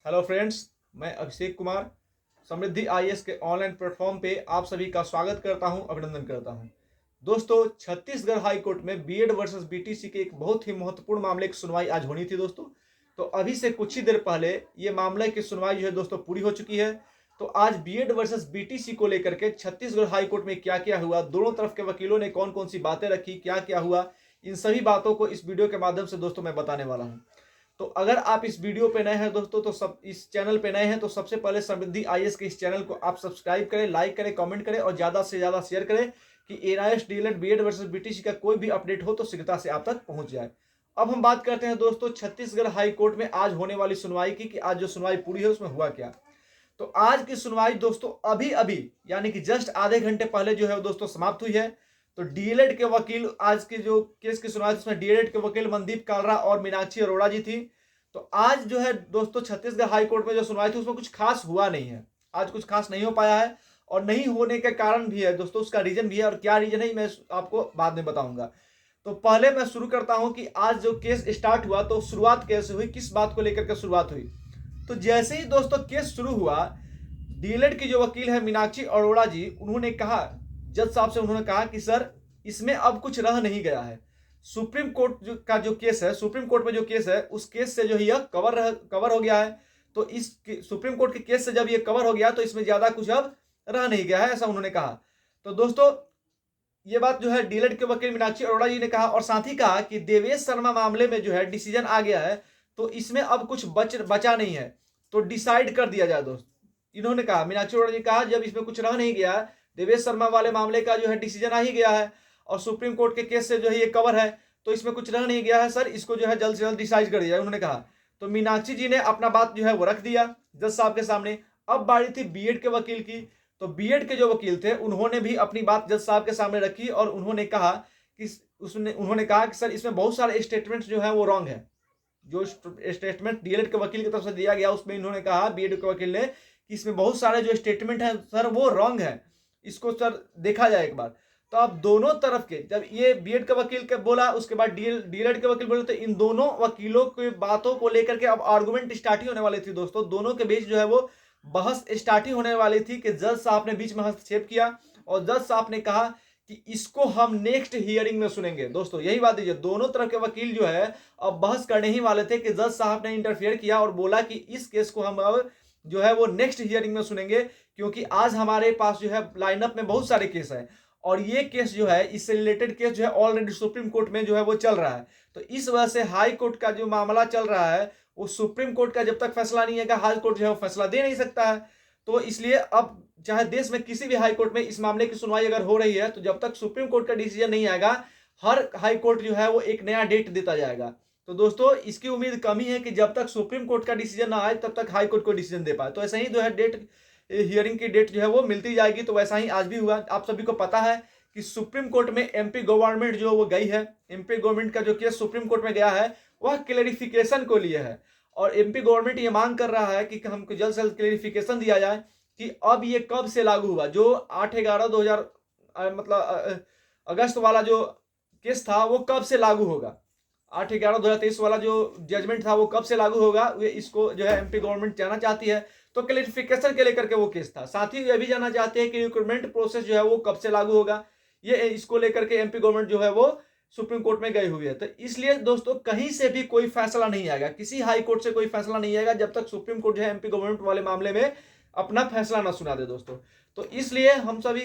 Hello friends, मैं अभिषेक कुमार समृद्धि IAS के online platform पे आप सभी का स्वागत करता हूं, अभिनंदन करता हूं। दोस्तों, छत्तीसगढ़ हाई कोर्ट में बीएड वर्सेस बीटीसी के एक बहुत ही महत्वपूर्ण मामले की सुनवाई आज होनी थी दोस्तों। तो अभी से कुछ ही देर पहले ये मामले की सुनवाई जो है दोस्तों पूरी हो चुकी है। तो आज बीएड वर्सेस बीटीसी को लेकर के छत्तीसगढ़ हाई कोर्ट में क्या क्या हुआ, दोनों तरफ के वकीलों ने कौन कौन सी बातें रखी, क्या क्या हुआ, इन सभी बातों को इस वीडियो के माध्यम से दोस्तों मैं बताने वाला हूँ। तो अगर आप इस वीडियो पे नए हैं दोस्तों, तो सब इस चैनल पे नए हैं तो सबसे पहले समृद्धि आईएएस के इस चैनल को आप सब्सक्राइब करें, लाइक करें, कमेंट करें और ज़्यादा से ज़्यादा शेयर करें कि NIS DElEd BEd versus BTC का कोई भी अपडेट हो तो शीघ्रता से आप तक पहुंच जाए। अब हम बात करते हैं दोस्तों छत्तीसगढ़ हाई कोर्ट में आज होने वाली सुनवाई की कि आज जो सुनवाई पूरी है उसमें हुआ क्या। तो आज की सुनवाई दोस्तों अभी अभी यानी कि जस्ट आधे घंटे पहले जो है दोस्तों समाप्त हुई है। तो डीएलएड के वकील आज के जो केस की सुनवाई उसमें डीएलएड के वकील मनदीप कालरा और मीनाक्षी अरोड़ा जी थी। तो आज जो है दोस्तों छत्तीसगढ़ हाई कोर्ट में जो सुनवाई थी उसमें कुछ खास हुआ नहीं है। आज कुछ खास नहीं हो पाया है और नहीं होने के कारण भी है दोस्तों, उसका रीजन भी है और क्या रीजन है मैं आपको बाद में बताऊंगा। तो पहले मैं शुरू करता हूं कि आज जो केस स्टार्ट हुआ तो शुरुआत कैसे हुई, किस बात को लेकर के शुरुआत हुई। तो जैसे ही दोस्तों केस शुरू हुआ, डीएलएड की जो वकील है मीनाक्षी अरोड़ा जी, उन्होंने कहा, जज साहब से उन्होंने कहा कि सर इसमें अब कुछ रह नहीं गया है। सुप्रीम कोर्ट का जो केस है, सुप्रीम कोर्ट में जो केस है उस केस से जो है यह कवर हो गया है। तो इस सुप्रीम कोर्ट के केस से जब ये कवर हो गया तो इसमें ज्यादा कुछ अब रह नहीं गया है, ऐसा उन्होंने कहा। तो दोस्तों ये बात जो है डीएलएड के वकील मीनाक्षी अरोड़ा जी ने कहा और साथ ही कहा कि देवेश शर्मा मामले में जो है डिसीजन आ गया है, तो इसमें अब कुछ बचा नहीं है, तो डिसाइड कर दिया जाए दोस्त। इन्होंने कहा, मीनाक्षी अरोड़ा जी कहा, जब इसमें कुछ रह नहीं गया, देवेश शर्मा वाले मामले का जो है डिसीजन आ ही गया है और सुप्रीम कोर्ट के केस से जो है ये कवर है, तो इसमें कुछ रह नहीं गया है सर, इसको जो है जल्द से जल्द डिसाइड कर दिया जाए, उन्होंने कहा। तो मीनाक्षी जी ने अपना बात जो है वो रख दिया जज साहब के सामने। अब बारी थी बीएड के वकील की। तो बीएड के जो वकील थे उन्होंने भी अपनी बात जज साहब के सामने रखी और उन्होंने कहा कि उन्होंने कहा कि सर इसमें बहुत सारे स्टेटमेंट्स जो है वो रॉन्ग है। जो स्टेटमेंट डीएलएड के वकील की तरफ से दिया गया उसमें इन्होंने कहा, बीएड के वकील ने, कि इसमें बहुत सारे जो स्टेटमेंट है सर वो रॉन्ग है, इसको सर देखा जाए एक बार। तो अब दोनों तरफ के, जब ये बीएड का वकील के बोला उसके बाद डीएलएड के वकील बोले, तो इन दोनों वकीलों की बातों को लेकर के अब आर्गुमेंट स्टार्ट ही होने वाली थी दोस्तों। दोनों के बीच जो है वो बहस स्टार्ट ही होने वाली थी कि जज साहब ने बीच में हस्तक्षेप किया और जज साहब ने कहा कि इसको हम नेक्स्ट हियरिंग में सुनेंगे। दोस्तों यही बात है, दोनों तरफ के वकील जो है अब बहस करने ही वाले थे कि जज साहब ने इंटरफेयर किया और बोला कि इस केस को हम अब जो है वो नेक्स्ट हियरिंग में सुनेंगे, क्योंकि आज हमारे पास जो है लाइनअप में बहुत सारे केस हैं और ये केस जो है, इससे रिलेटेड केस जो है ऑलरेडी सुप्रीम कोर्ट में जो है वो चल रहा है। तो इस वजह से हाई कोर्ट का जो मामला चल रहा है वो सुप्रीम कोर्ट का जब तक फैसला नहीं आएगा हाई कोर्ट जो है वो फैसला दे नहीं सकता है। तो इसलिए अब चाहे देश में किसी भी हाई कोर्ट में इस मामले की सुनवाई अगर हो रही है तो जब तक सुप्रीम कोर्ट का डिसीजन नहीं आएगा, हर हाई कोर्ट जो है वो एक नया डेट देता जाएगा। तो दोस्तों इसकी उम्मीद कम ही है कि जब तक सुप्रीम कोर्ट का डिसीजन ना आए तब तक हाई कोर्ट को डिसीजन दे पाए। तो ऐसा ही जो है डेट, हियरिंग की डेट जो है वो मिलती जाएगी। तो वैसा ही आज भी हुआ। आप सभी को पता है कि सुप्रीम कोर्ट में एमपी गवर्नमेंट जो वो गई है, एमपी गवर्नमेंट का जो केस सुप्रीम कोर्ट में गया है वह क्लेरिफिकेशन को लिए है और एमपी गवर्नमेंट ये मांग कर रहा है कि हमको जल्द से जल्द क्लेरिफिकेशन दिया जाए कि अब ये कब से लागू हुआ। जो 8/11/2000 मतलब अगस्त वाला जो केस था वो कब से लागू होगा, 8/11/2023 वाला जो जजमेंट था वो कब से लागू होगा, वे इसको जो है एमपी गवर्नमेंट जानना चाहती है। तो क्लेरिफिकेशन के लेकर के वो केस था। साथ ही ये भी जानना चाहते हैं कि रिक्रूटमेंट प्रोसेस जो है वो कब से लागू होगा। ये इसको लेकर के एमपी गवर्नमेंट जो है वो सुप्रीम कोर्ट में गई हुई है। तो इसलिए दोस्तों कहीं से भी कोई फैसला नहीं आएगा, किसी हाई कोर्ट से कोई फैसला नहीं आएगा जब तक सुप्रीम कोर्ट जो है एमपी गवर्नमेंट वाले मामले में अपना फैसला ना सुना दे दोस्तों। तो इसलिए हम सभी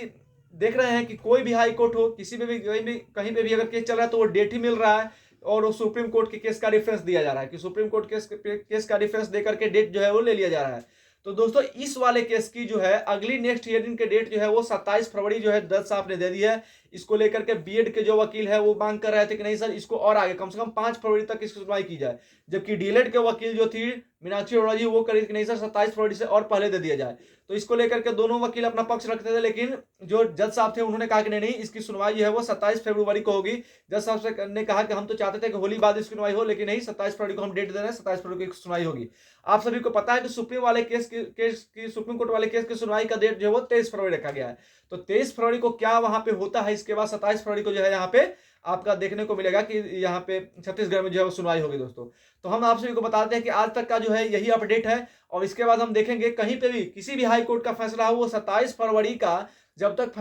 देख रहे हैं कि कोई भी हाई कोर्ट हो, किसी में भी कहीं पे भी अगर केस चल रहा है तो वो डेट ही मिल रहा है और वो सुप्रीम कोर्ट के केस का रेफरेंस दिया जा रहा है कि सुप्रीम कोर्ट केस का रेफरेंस देकर के डेट जो है वो ले लिया जा रहा है। तो दोस्तों इस वाले केस की जो है अगली नेक्स्ट हियरिंग के डेट जो है वो 27 फरवरी जो है जज साहब ने दे दी है। इसको लेकर के बीएड के जो वकील है वो मांग कर रहे थे कि नहीं सर इसको और आगे कम से कम 5 फरवरी तक इसकी सुनवाई की जाए, जबकि डीएलएड के वकील जो थी मीनाक्षी अरोड़ा जी वो करी कि नहीं सर 27 फरवरी से और पहले दे दिया जाए। तो इसको लेकर के दोनों वकील अपना पक्ष रखते थे, लेकिन जो जज साहब थे उन्होंने कहा कि नहीं इसकी सुनवाई जो है वो 27 फरवरी को होगी। जज साहब से ने कहा कि हम तो चाहते थे कि होली बाद इसकी सुनवाई हो, लेकिन नहीं 27 फरवरी को हम डेट दे रहे हैं, 27 फरवरी को सुनवाई होगी। आप सभी को पता है कि सुप्रीम कोर्ट वाले केस की सुनवाई का डेट जो है वो 23 फरवरी रखा गया है। तो 23 फरवरी को क्या वहां पे होता है, इसके बाद 27 फरवरी को जो है यहाँ पे आपका देखने को मिलेगा कि यहाँ पे छत्तीसगढ़ में जो है वो सुनवाई होगी दोस्तों। तो हम आप सभी को बताते हैं कि आज तक का जो है यही अपडेट है, और इसके बाद हम देखेंगे कहीं पे भी किसी भी हाई कोर्ट का फैसला हो वो 27 फरवरी का, जब तक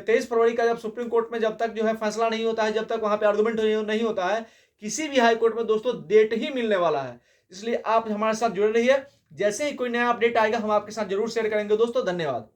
23 फरवरी का जब सुप्रीम कोर्ट में जब तक जो है फैसला नहीं होता है, जब तक वहां पे आर्गुमेंट नहीं होता है, किसी भी हाई कोर्ट में दोस्तों डेट ही मिलने वाला है। इसलिए आप हमारे साथ जुड़े रहिए, जैसे ही कोई नया अपडेट आएगा हम आपके साथ जरूर शेयर करेंगे दोस्तों। धन्यवाद।